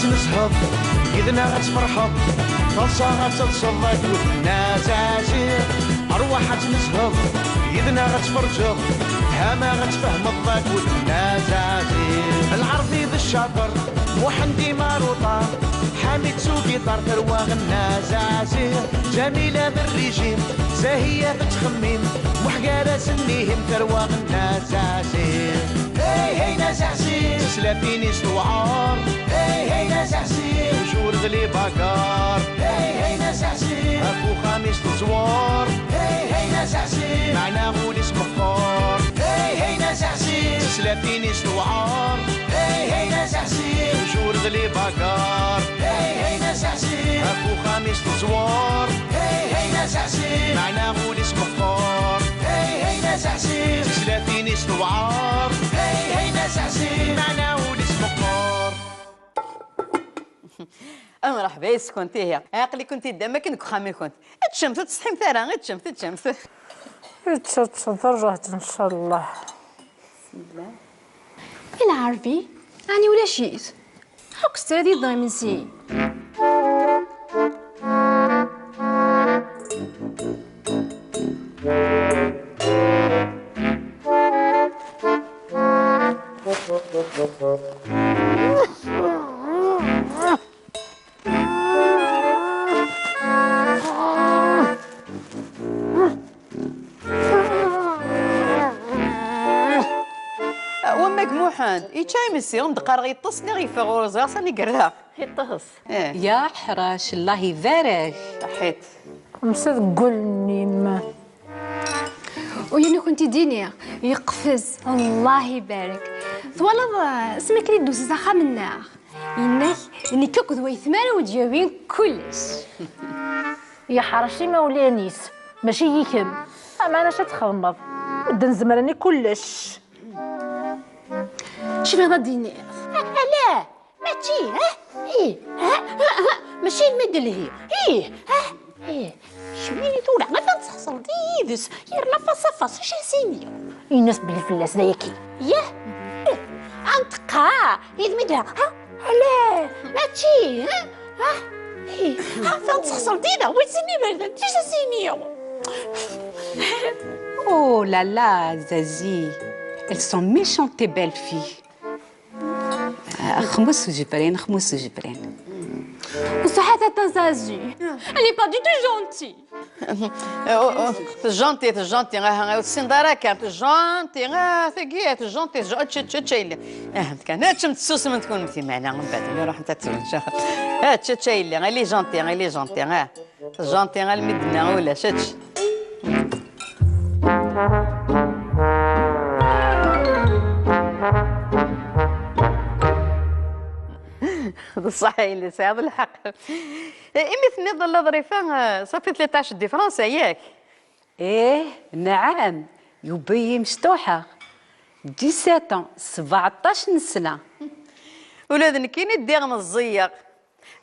غتنسهض يدنا غتفرحض فرصة غتلصد كوتنا زازير أرواح غتنسهض يدنا غتفرجض هما غتفهم كوتنا زازير العربي بالشاطر وحندي ماروطة حامد سوقي طار ترواغ النازازير جميلة بالريجيم زاهية بتخميم وحقارة سنيهم ترواغ النازازير هي هي نازازير سلافيني سوعار هي هي نازازير وجور غلي باكار هي هي نازازير اكو خامس تزوار هي هي نازازير معنا غوليس مخار هي هي نازازير سلافيني سوعار هي هي نازازير وجور غلي باكار هي هي نازازير اكو خامس تزوار هي هي نازازير معنا غوليس مخار هي هي نازازير سلافيني سوعار هي هي نازازير معنا غوليس مخار مرحبا يس كنتي هي عقلي كنتي دابا كنك خامي كنت تشمت تصحي مثلا غير تشمت رجعت ان شاء الله. العربي يعني ولا شيء حق ستادي ضامنسي ومجموحان يتشاي مسيهم دقار غيطس لي غيفا غورزا صاني قرها يطهس يا حراش الله يبارك. صحيت مسد قولني ما ويعني كنتي دينيا يقفز الله يبارك ثوالض اسمك لي دوز زخا من النار إنك إني كوكو ذوي ثمانية وتجاوبين كلش يا حرشي مولانيس ماشي يكم اما انا شتخمض بدا نزمرني كلش. شوفي هذا دينير لا ماشي ايه ماشي المدل هي ايه شويني طول غدا تصحصل ديدس يرلا فصفص شاسيني الناس بالفلاس ذاكي ياه انتقا يدمدها لا ماشي ايه فين تصحصل ديدا ويتسني بردا انت شاسيني Oh là là, Zazie, elles sont méchantes tes belles filles. خمس وجبرين خمس وجبرين. وصحة تنزازي اللي با دي تو جونتي جونتي غا السندارة كانت جونتي غا ثقيت جونتي تشيلي كان هاتشم تسوس من تكون مثي معنا من بعد اللي راح انت تسول هات تشيلي غا لي جونتي غا جونتي غا المدنا ولا شاتش بصح اللي ساعد الحق مثني ظل ظريفه صافي 13 دي فرنسا ياك ايه نعم يبي مشطوحة 17 17 سنة ولاد نكيني الديغ مزيق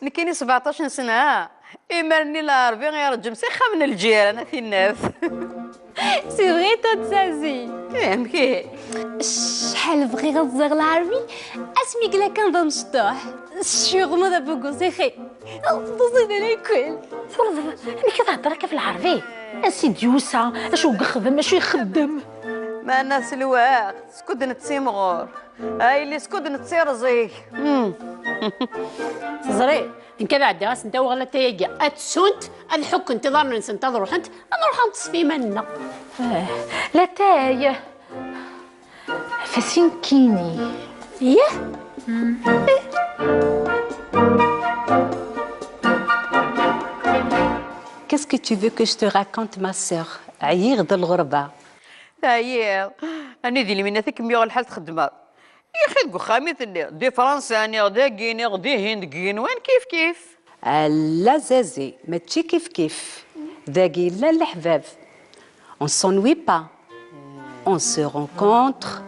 نكيني 17 سنة إمرني العربي غير جمسيخة من الجيران في الناس سي فري تنزازي مكي شحال بغي غتزغ العربي اسمي كلا كان مشطوح سيغمو دابا كوزيخي دوزينا الكل اللي كتهضر هكا في العربي اسيدي يوسع اشو يخدم اشو يخدم ما الناس الواق سكود نتسيمغور هاي اللي سكود نتسيرزي زري انك بعد راس انت وغلا تيجي اتسنت الحك انتظار ننتظر انت نروح نتصفي منا لا تايه فاسين كيني ياه Qu'est-ce que tu veux que je te raconte ma sœur عيير ذا الغربة هاي أنا ذي من ذيك ميغ الحال تخدمها يا أخي تقول خامي دي فرنسا غدا كيني غدي هند كين وين كيف لا زازي ماشي كيف ذاكي لا الحباب on s'ennuie pas on se rencontre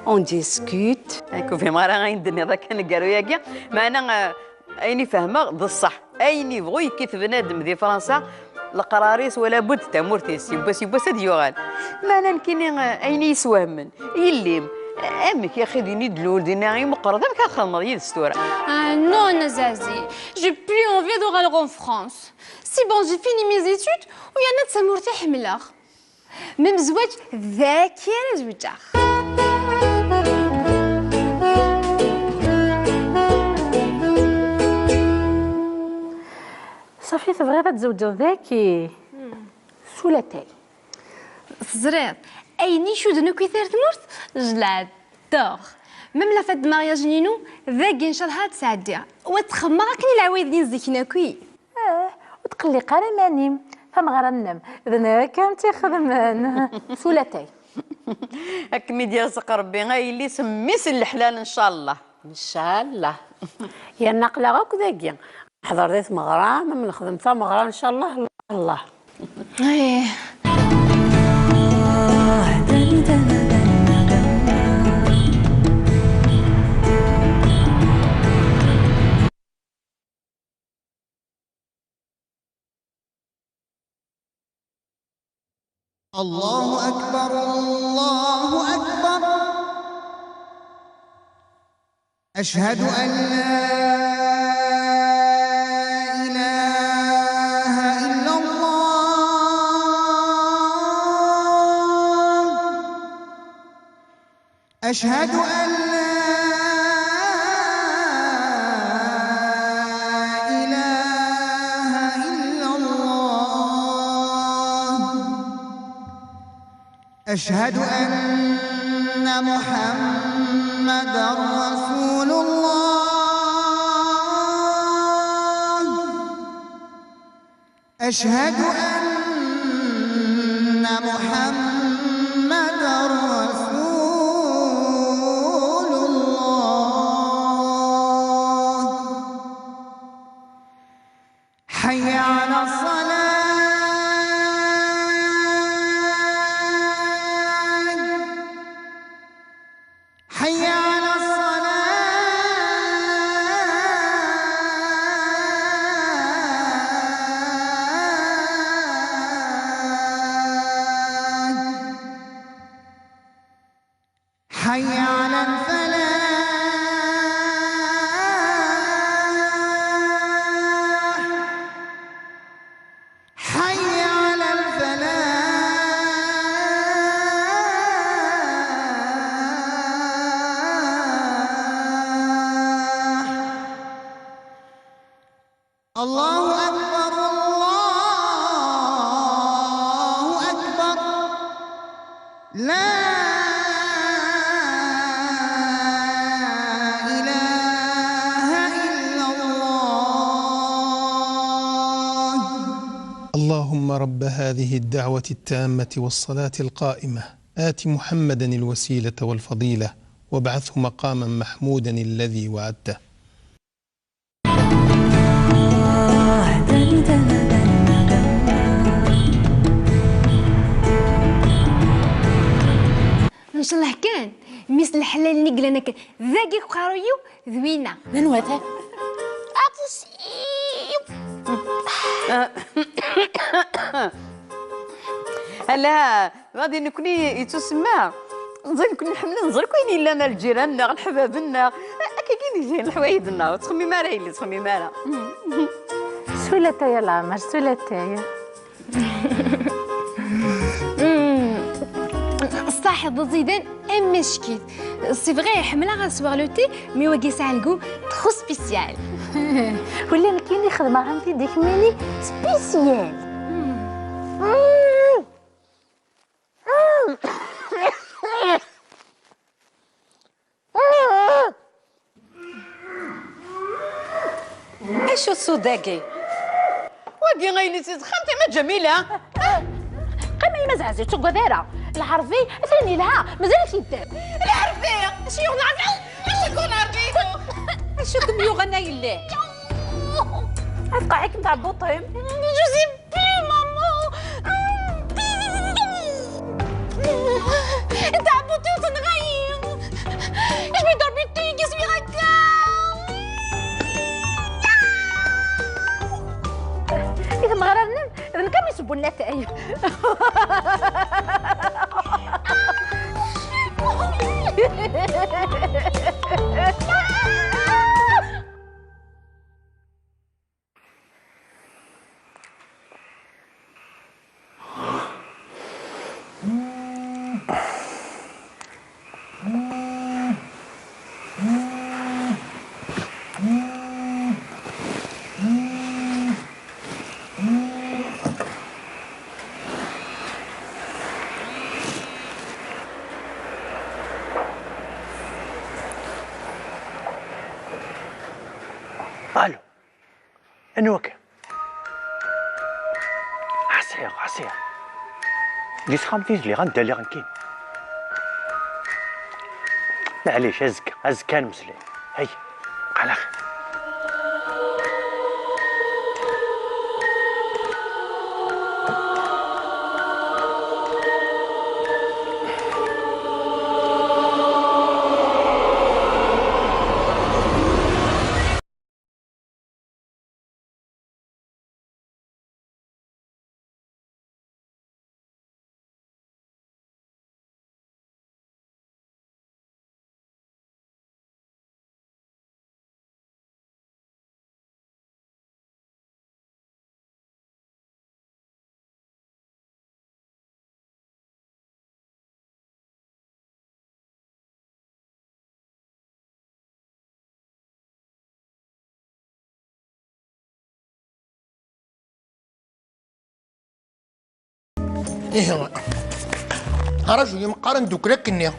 on discute هاكو في مرة غيندني هذا كان قالوا ياكي ما أنا أيني فاهمة بالصح أيني بغي كيف بنادم ذي فرنسا القراريس ولا بد تمورتيس يباس هاد يوغال ما انا نكيني ايني يسوهمن يليم امك يا اخي ديني دلول ديني غير مقرضه ما كنخدم يد ستوره. Ah non, Nazazi, j'ai plus envie de rentrer en France. C'est bon, j'ai fini mes études ويانا تسمرتي حملة. من زواج ذاكر زوجة. صافي تبغي تزوجو ذاكي سولتاي زريط أيني شو دنو كثير تمرت جلاد دور ميم لا فات مارياج نينو ذاكي إن شاء الله تسعديها وتخمر كني العوايدين زيكنا كوي وتقلي قال مانيم فما غرنم اذا كان تخدم سولتاي هاك ميديا رزق ربي غا يلي سميس الحلال ان شاء الله. ان شاء الله يا نقله غاك ذاكيا حضر ديت مغرام من نخدم فيها مغرام ان شاء الله. الله ايه الله أكبر الله أكبر أشهد أن لا إله إلا الله أشهد أن لا إله إلا الله أشهد أن محمدًا رسول الله أشهد أن محمدًا رسول الله حي على الصلاة حي على الصلاة حي على الفلاح حي على الفلاح الله أكبر الله أكبر لا إله إلا الله اللهم رب هذه الدعوة التامة والصلاة القائمة آت محمدا الوسيلة والفضيلة وابعثه مقاما محمودا الذي وعدته. ان شاء الله كان مثل الحلال نقل انا كان ذاكي قارويو ذوينه من وثا هلا غادي نكوني يتسمى نزيد نكون نحمل نزر كاين لنا الجيراننا الحبابنا هكا كاين الحوايجنا وتخمي مالا اللي تخمي مالا سولتاي العمر سولتاي صح زيدان ام مشكل سي فغي حمله غنصور لو تي مي واقي سالكو ترو سبيسيال ولا انا كاين خدمه عندي ديك ماني سبيسيال ايش الصداقي واقي غيلي تخنتي ما جميله قيمه ما زعزت غديره العربي ثاني لها مازالت يدام العربيه اش يغنى عربي اش يكون عربي اش يكون يغنى يلاه افقعك نتاع بوطيم جوزي بي ماما انت عبوتي وتنغير ايش بيدور بيتي جسمي هكا إذا ما غررنا إذا كانوا يسبوا لنا تايب انوك عسير لي تخمفيز لي غندا لي غنكين معليش هزكا نمسلي هيا على خير. ايه رجل مقارن دوك لكني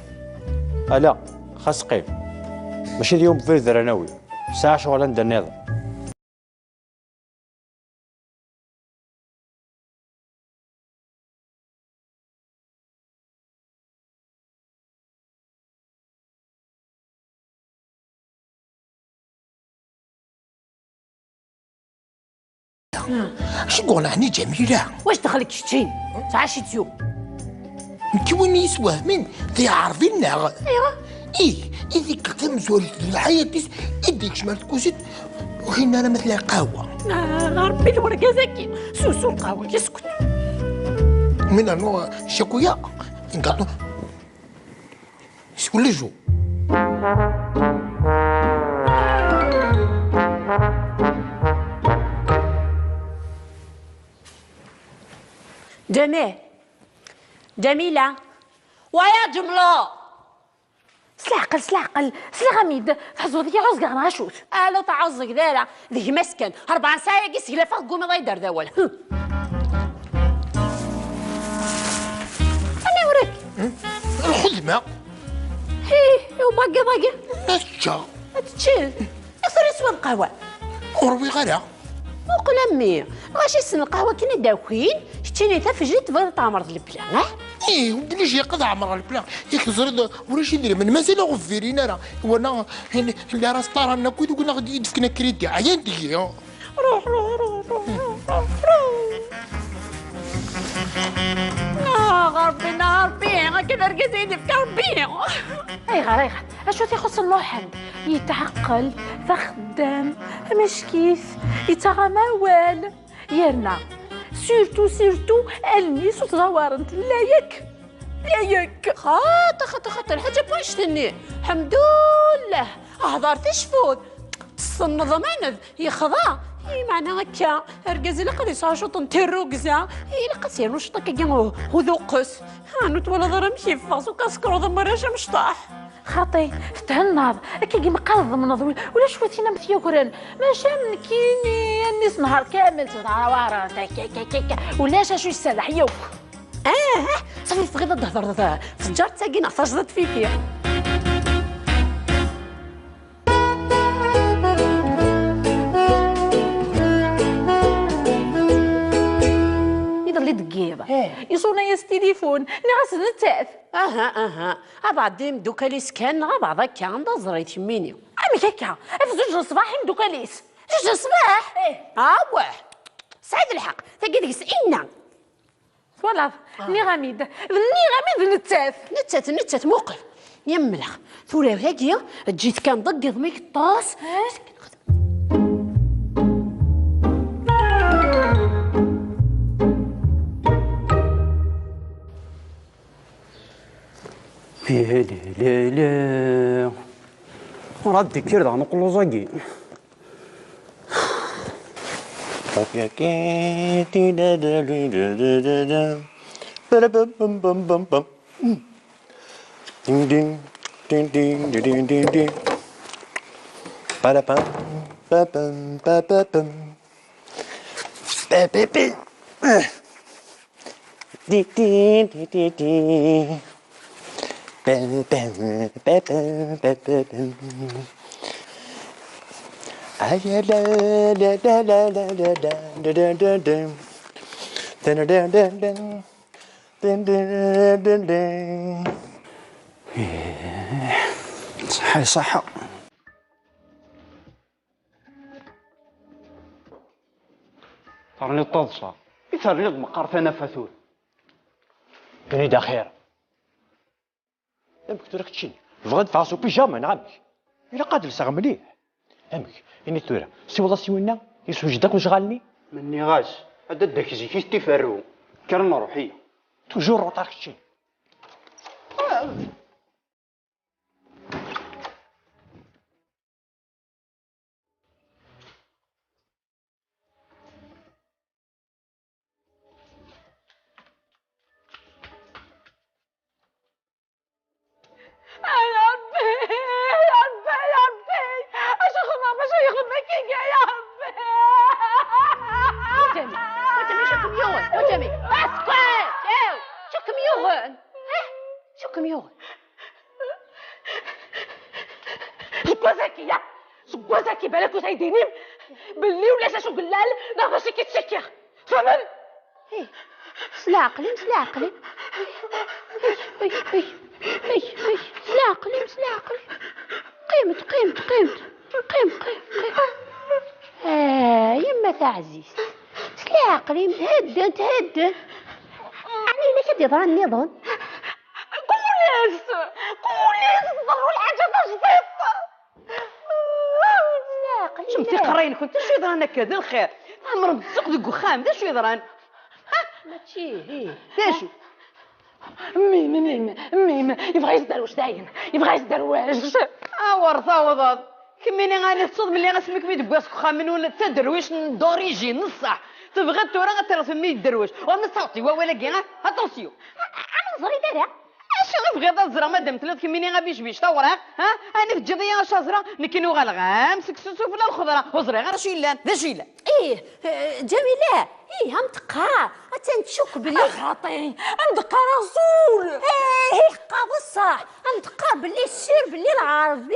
لا خاص قيم ماشي اليوم في ذرناوي ساعة شغل ندير نظام. اش نقول هني جميلة واش دخلك شتي ساعة شتيو انت وين يسواه من ذي عارفين ايوا ايه اذيك تمزول الحياة يديك شمال تكوزت وحين انا مثل قهوة ربي الورقة زكي سوسو قهوة يسكت من انو شكويا نقطو شكون جو جميلة ويا جملة سلعقل سلا غميد تحزو ذي عوز غانا شوت لو تعوزك دايرة ذي مسكن 4 ساعة قيس هلا فوق قومي ضيدر ذول أنا وراك الخدمة وباقي اشجع تشيل اثر اسود قهوة وروي غيرها وقول امي واش يسن القهوة كنا داوكين شتيني تفجيت بغيت تعمرض البلان ايه ودي شي قضى عمر البلان ياك زرد ولاش يدري من مازال غفيرين انا وانا اللي راس طار انا كنت قلنا غادي يدفكنا كريدي عيان دي روح غربي كده رقزيني في كربي اي اشو تيخص الواحد يتعقل فخدام مش كيف يتغموال يرنا سيرتو الميس وتزورنت لا ياك خاطر حاجه بوشتني الحمد لله هضرت شفود تصنض ماند يخضع معنى هكا رقزي لقد يساشط نتيرو كزا لقد سيرو شطك كي هو ذوقس هانوت ولا ضرب كيفاس وكاسكرو ضمرش مشطاح خاطي تهنض كي مقرض من ضوي ولا شويتينا مثيوكرن ما شام كيني الناس نهار كامل تدعوار ولاش شو يسالح يوك صافي فغيض تهضر فجار تاقينا فجرت فيك اللي دقيقة يصونا يس تليفون نعس نتاف بعدين دوكاليس كان بعض هكا عند زريت يميني عمي هكا في 2 الصباح دوكاليس 2 الصباح واه سعيد الحق تقدر سئلنا والله ني غميد نتات موقف يملخ ثورة هاكيا جيت كان ضق ضميك الطاس لا ردي كثير ده نقول زاقي دين دين دين دين دين دين دين بابا بابا بابا بابا دي دي دي دي دي هيا لا لا لا لا لا لا لا لا لا لا صحة صحة. ترني الطضشة ترني مقارفة نفثول كني داخير امك تورك تشيني بغد فاسو بيجاما نعمك إلا قادر لسا مليح امك إني تورا سي والله سيونا يسوجدك وشغالني مني غاس هذا داك زي تيفرو كرنا روحية توجور روطارك تشيني زكي بالك وتيديني باللي ولا شو قلال ناقص كيتسكر فهمن سلا عقلي سلا عقلي سلا عقلي سلا عقلي قيمت يما تعزيز سلا عقلي تهدن يعني ليش تضرن نظن قوليس ضروا الحاجة تجفيط شمتي قرين كنت شو يضران كذا الخير عمر بتسوق ذوك خام دا شو يضران ماشي دا شو ميم يبغى يزدروش داين يبغى يزدروش ورثا وضاد كميني غادي تصد ملي غاسمك مي دباسك خامن ولا تدرويش دوريجي نصح تبغى تورا غترى في مي درويش وما صوتي ولا كاع اتونسيون انا نزري دارا اش غير الزرا مادام ثلاث كميني غابيش بيش تا وراك ها انا في الجديه شازره نكينو غالغام سكسوسو ولا الخضره وزري غير شي لان دا شي لا جميله هم تقا تنشك بلي خاطي ندقى رسول قا بصح ندقى بلي السير بلي العربي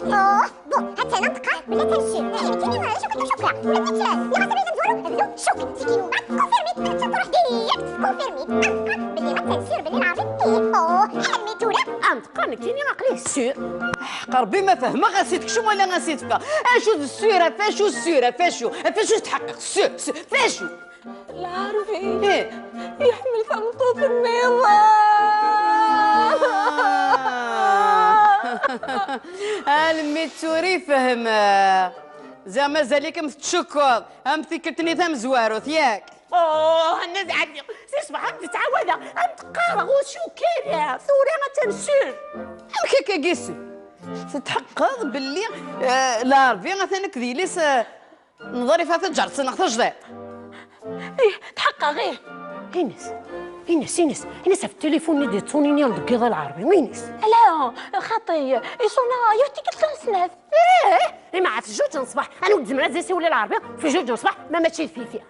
بو حتى ندقى بلي تنسير كيما شكرا يا غادي نزورو شوك كونفيرمي تروح ديك كونفيرمي بلي ما تنسير بلي العربي حميتونا ندقى نكيني عقلي السير قربي ما فهمه غاسيتك شو ولا غاسيتك اشو السيره فاشو السيره فاشو تحقق فاشو العربي يحمل خلطة النظام الميتوري فهم زعما زالك متشكر هم فكرتني ثم زواروث ياك الناس عندي سيصبح هم تتعود هم تقارغ وشو كذا ثورة ما تنسير كيكا قيسي تتحقق باللي العربي مثلا كذيليس نظري فيها تجار سنة تجديد تحقق غير إنس في التليفون ندي تصونيني ندقي ذا العربي وينس لا خاطي يصونا يوتيك الثلاث ما عرفت جوج نصبح انا ولد زمرات زي سولي العربي في جوج نصبح ما ماشي الفيفيا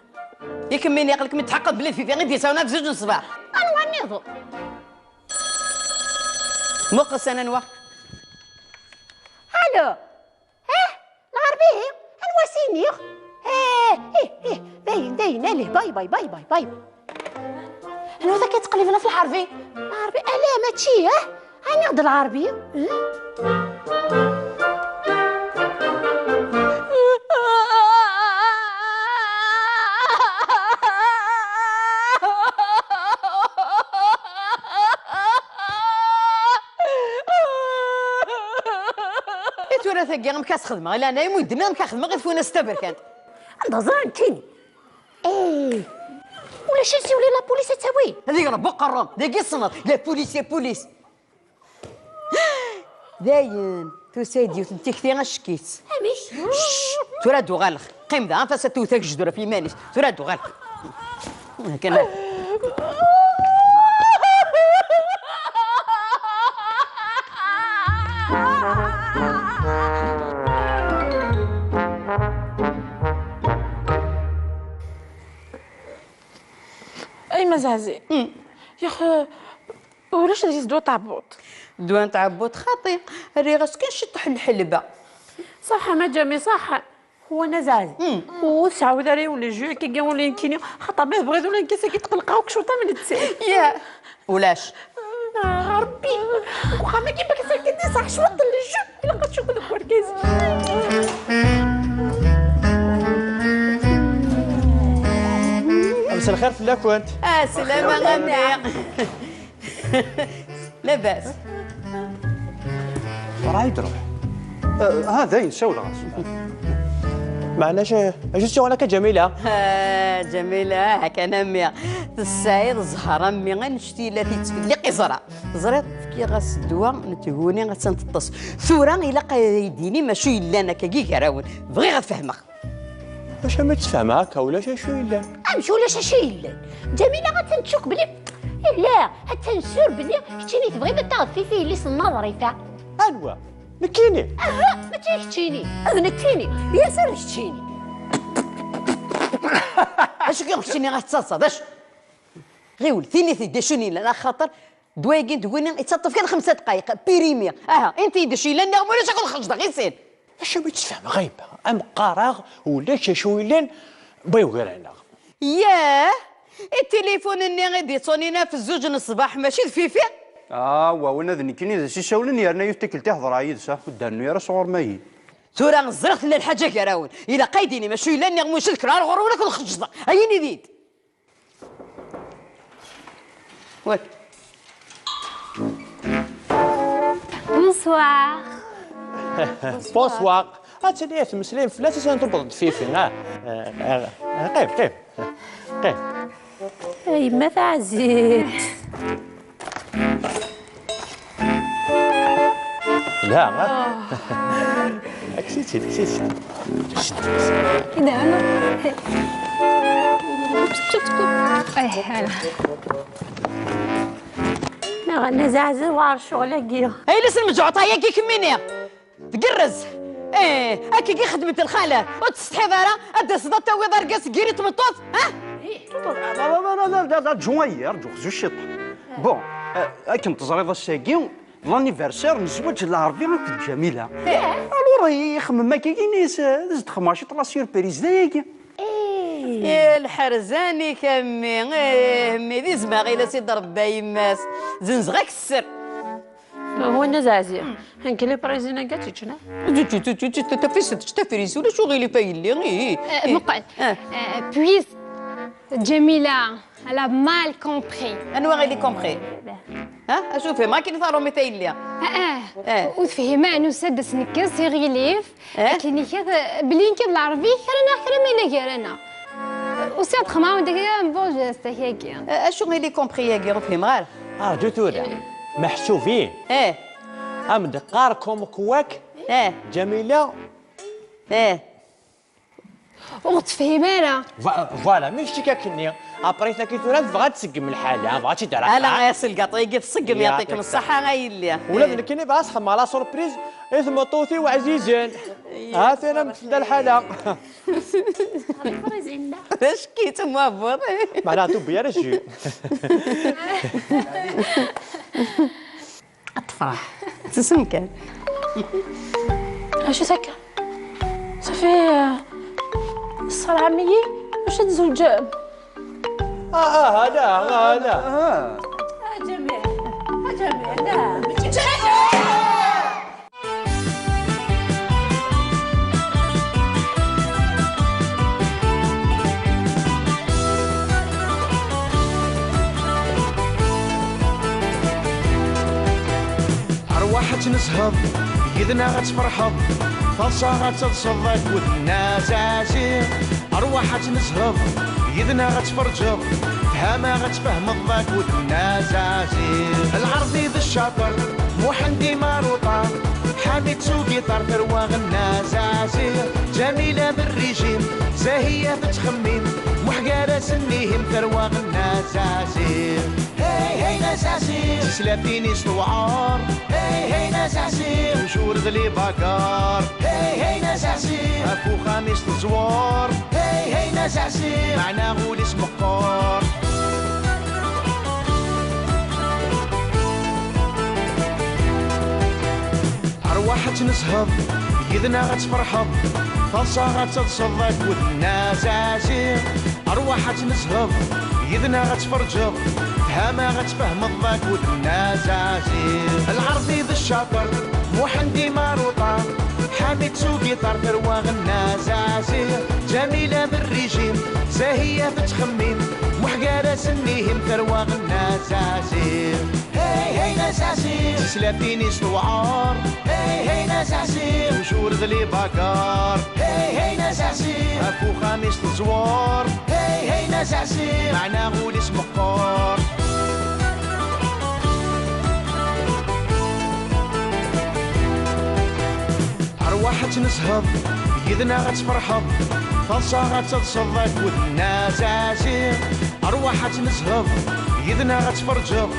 ياك مين يقلك متحقق بلي الفيفيا غير ديساونا في جوج نصبح انا ونيضو مقص انا نوا الو العربي انواسيني باين عليه باي انا ذاك يتقلب لنا في العربي الا ماشي انا نهضر العربيه تورا ثقي مكاس خدمه لا انا يمدنا مكاخدمه غير فونا ستبر كانت عندها زران كيني ولا شي نسيو لي لا بوليس تساوي هذيك راه بقرام ذاك الصنط لا بوليس داين تو سيدي وتنتي كثير شكيت امش تورا دو غالخ قيم ذا فاس توثق جدوره في مانيس تورا دو غالخ كان اي مزازي يا اخي ولاش ديز دو طابوط دوان تعبوت خاطي ري غاس كنشطح الحلبه صح ما جامي صح. هو نزاز وسعود عليه ولا جو كي ولا كيني خاطر ما بغيت ولا كيسا كيتقلقاو كشوطه من التسعيد يا ولاش ربي واخا ما كيما كيسا صح شوط الجو الا كتشوف داك الوركاز. مساء الخير فلاك وانت. سلامة غني. لاباس راهي تروح هذا ينساو الغاز. معناش اجي وراك جميله. جميلة هاك انا مي السعيد زهرة مي غنشتي لا تيتفد لي قزرة زريط كي غاس الدواء نتهوني غتنطس ثورة الا قايديني ماشي الا انا كي كراون بغي غتفهمك. واش ما تفهم هكا ولا شي الا امشي ولا شي الا جميله غتنشوك بلي لا حتى نسور بلي شتيني تبغي تغفي فيه اللي صنا ظريفه انوا نكيني ما تيحتيني انا تيني يا سير شتيني اش كيغشتيني غتصاصد اش غير ولثيني تيدي شوني لا خاطر دوايكين تقولي يتصطف كان 5 دقائق بيريمير انت يدشي لا نغمو ولا شكون خرج غير سير اش ما تفهم غايبه ام قراغ ولا شو الا بغيو غير هنا. ياه التليفون اللي غادي تصونينا في الزوج الصباح ماشي الفيفي. وانا ذني كاين شي شاولني يا رنا يفتكل تحضر عيد صح ودانو يا صغور ماي. ثورة نزرت للحاجة كراون إلا قايديني ماشي إلا نغموش الكرار غور ولا كل خجضة هيني ديد. وات بونسوار. بونسوار. هاتني تمسلين فلاتة تنطبط فيفي قيف قيف قيف. اي ما تعزيت. لا اكسيتي كده انا انا زعزع وعر شغل كيا هاي لسه مجعطة هي كي كميني تقرز هاكي كي خدمة الخالة وتستحي دارا أدا صدا تاوي دار قاس كيري تمطوط لا جوير جو خزو الشط بون كنت تزريض الساكي لانيفرسير نزوج العربي غنكون جميله الو راهي يخمم ما كاينيش زدت 15 طلا سيربريز دايك يا الحرزاني كمي مي دي زماغي لا سيدي ربي يماس زنزغاك السر هو نزازي هنكلي بريزينا قاتيتشنا تفريس ولا شو غيلي بايلي مقعد بويس جميلة elle a mal compris. أنا غيلي كومبري ها أشوفي ما كاين ثارو مثايليا وتفهمها أنو سادس نكاس سيغي ليف لكن كذا بلين كذا العربي كرنا كرنا وساد خمام داك بوج استهياكي أشو غيلي كومبري يا كي فهم غير جو تورا محسوبين ام دقاركم كواك جميله وتفهمها فوالا ماشي كاكني ابريتا كي تورا بغات تسقم الحاله بغات تدير انا غيصل قطيقي تسقم يعطيكم الصحه غايليا ولا كاين بغا تخمم على سوربريز اسمه طوطي وعزيزين هاتنا مثل الحاله اش كيت موافق معناتها بيا رجي التفرح تسم كان اش سكر صافي الصلاة عمي واش تزوج هذا جميل لا أرواح تنسهض يدنا غتفرحض فالصا غتتصدق ودنا زازير أرواح تنسهض يدنا غتفرجض فهما غتفهم الضاك ودنا زازير العرضي ذا الشاطر محندي ماروطا حامد سوقي طار ثروة غنا زازير جميلة بالريجيم زاهية تتخمم محقارة سنيهم ثروة غنا زازير هي نزازير تسلافيني استوعار هي نزازير وشور غلي باكار هي نزازير اكو خامس تزوار هي نزازير معنا غول اسم قار أرواح تنسهض يدنا غتفرحض فالصا غتتصدق والناس عسير أرواح تنسهض يدنا غتفرجض هما غتفهم الضاك والناس عسير العربي ذا الشاطر محندي ماروطة حامد سوقي طار ثروة الناس عسير جميلة بالريجيم زاهية بتخميم محقارة سنيهم ثروة الناس عسير هاي هاي ناس عسير سلافيني سوعار هاي هاي ناس عسير وجور ذلي باكار هاي هاي ناس عسير اكو خامس تزوار هاي هاي ناس عسير معنا غول اسم قار أرواح تنسهض يدنا غتفرحض فالصا غتتصدق والناس عسير أرواح تنسهض يدنا غتفرجض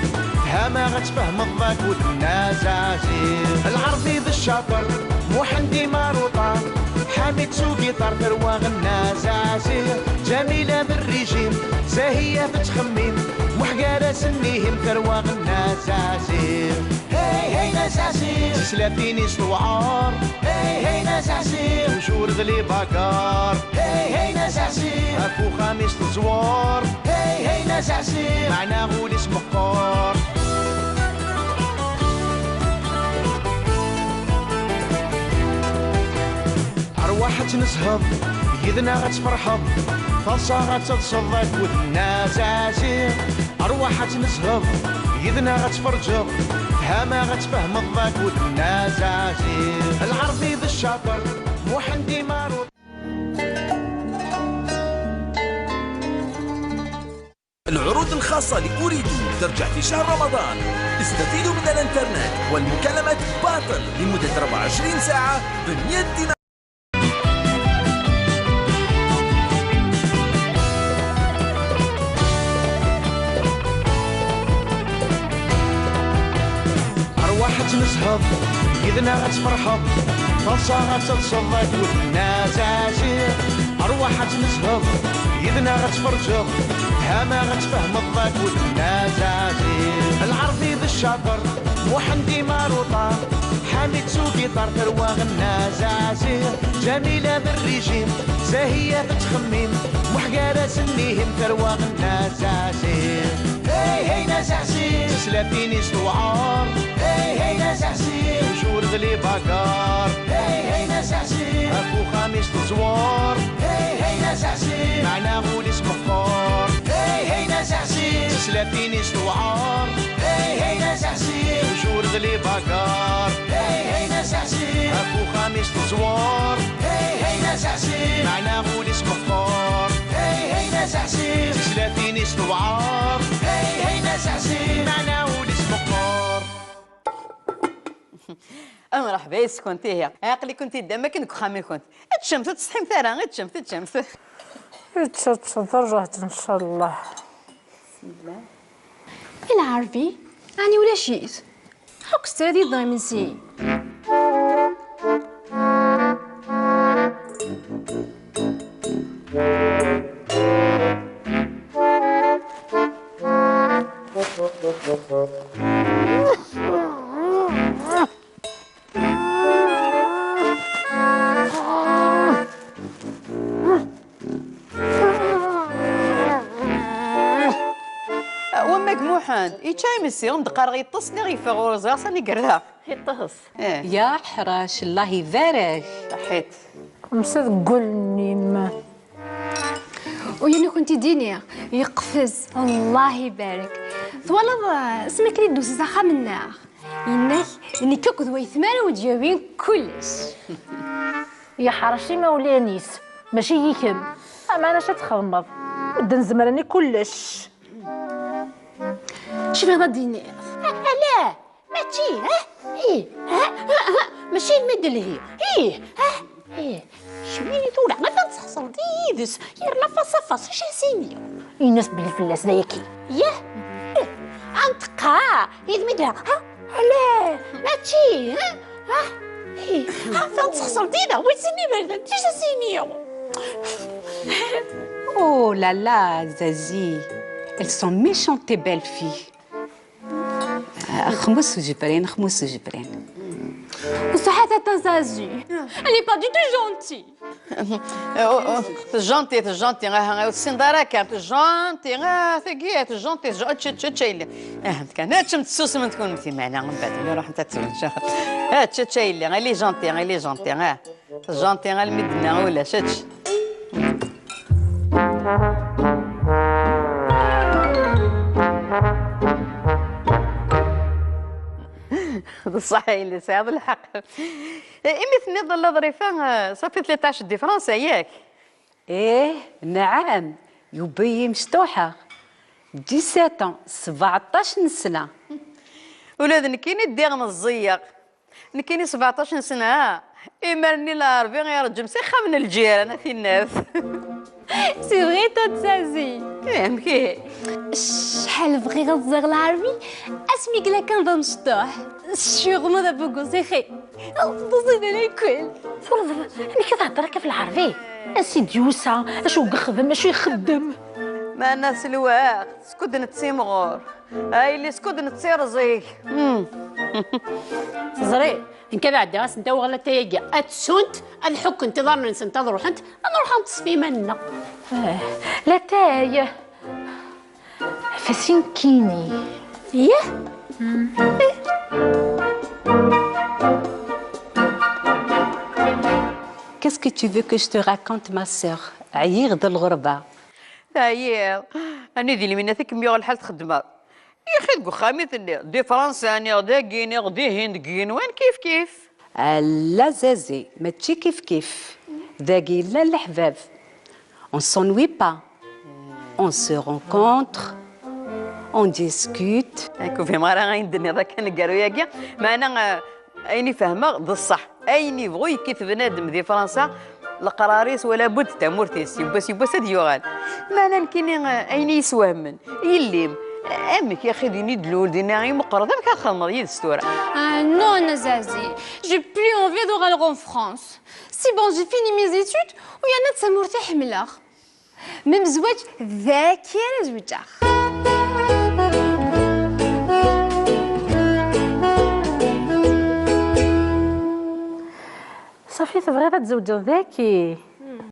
هما غتفهم الضاك والناس عسير العربي ذا الشاطر محندي ماروطة حامد سوقي طار ثروة الناس عسير جميلة بالريجيم زاهية بتخميم محقارة سنيهم ثروة الناس عسير هاي هاي ناس عسير سلافيني سوعار هاي هاي ناس عسير وجور ذلي باكار هاي هاي ناس عسير اكو خامس تزوار هاي هاي ناس عسير معنا غول اسم قار أرواح تنسهض يدنا غتفرحض فالصا غتتصدق والناس عسير أرواح تنسهض يدنا غتفرجض هما غتفهم الضاك والناس عسير العربي ذا الشاطر محندي ماروط. العروض الخاصة لأريد ترجع في شهر رمضان. استفيدوا من الانترنت والمكالمات باطل لمدة 24 ساعة ب100 دينار. أرواح تنسهض يدنا غتفرحض فالصا غتتصدق والناس عسير أرواح تنسهض يدنا غتفرجض هما غتفهم الضاك والناس عسير العربي ذا الشاطر محندي ماروطة حامد سوقي طار ثروة الناس عسير جميلة بالريجيم زاهية بتخميم محقارة سنيهم ثروة الناس عسير هاي هاي ناس عسير سلافيني سوعار هاي هاي ناس عسير وجور ذلي باكار هاي هاي ناس عسير اكو خامس تزوار هاي هاي ناس عسير معنا غول اسم قار هاي هاي ناس عسير سلافيني سوعار هاي هاي ناس عسير وجور ذلي باكار هاي هاي ناس عسير اكو خامس تزوار هاي هاي ناس عسير معنا غول اسم قار هاي هاي ناس عسير سلافيني سوعار هاي هاي ناس عسير معنا غول اسم قار. مرحبا يا كنتي هي عقلي كنتي دما كنك خامي كنت تشمت تصحي مثلا تشمت ترجعت ان شاء الله. العربي يعني ولا شيء حق استرادي ضايمن سي يتشايمسي مدقار غيطسني غيفا غورزا صاني قرها يطهس يا حراش الله يبارك صحيت مسد قولني ما ويعني كنتي دينير يقفز الله يبارك ثوالض اسمك لي دوس زخا من النار ينك اني كوكد ويثمان وتجاوبين كلش يا حرشي مولانيس ماشي يكم اما انا شتخمض بدا نزمرني كلش. شوفي هذا دينير لا ماشي ماشي المدل هي شويني طول ما تنصحصل ديدس يرلا فصفص اش سيني الناس بالفلاس ذاكي ياه انتقا يدمدها لا ماشي تنصحصل دينا ويسيني برد اش سيني. Oh là là, Zazie, elles sont méchantes tes belles filles. خمس وجبرين. بصح تاتا زازي اللي با دي تو جونتي جونتي جونتي السندارة كانت جونتي ثقية جونتي تشيلي كان تسوس من تكون مثل معنا من بعد نروح انت تسوس تشيلي غير لي جونتي غير لي جونتي جونتي غير المدنا ولا شتش صحيح اللي ساعد الحق إمي ظل ظريفة صافي 13 دي فرنسا ياك ايه نعم يبي مفتوحة 17 17 سنة ولاد نكيني ديغ مزيق نكيني 17 سنة إمرني العربي غير رجل سيخة من الجيران في الناس سي فغي تاتا زازي كي شحال بغي غزير العربي اسمي كلا كان بمشطوح الشيوغ ماذا بقول سيخي تصيب على الكل انا كي تهضر كيف العربي اسيدي وسع اشو يخدم اشو يخدم ما الناس الوقت سكود نتسيمغور هاي اللي سكود نتسيرزيك زري إن كذا عدي غاس انت وغلا تيجي اتسنت الحك انتظار ننتظر وحنت انا نروح نتصفي منا لا تايه فسين كيني ايه Qu'est-ce que tu veux que je te raconte ma sœur عيير ذا الغربة هاي أنا ذي مناتك ميغ الحال تخدمها يا أخي تقول خامثني دي فرنسا أنا غدا كيني غدي هند كين وين كيف لا زازي ماشي كيف ذاكي لا الحباب on s'ennuie pas on se rencontre on discute هاكو في مرة غيندني هذا كان قالوا كاع ما أنا أيني فاهمة بالصح أيني بغي كيف بنادم ذي فرنسا القراريس ولا بد تمورتيس يبس ديوغال ما أنا نكيني أيني يسوهمن يليم امك يا اخي ديني دلول ديني مقرضه ما كنخدم يد ستوره non نزازي j'ai plus envie de rentrer en France c'est bon j'ai fini mes études ويانا تسمرتي حمله من زواج ذاكره زوجه صافي تبغي تزوج ذاكي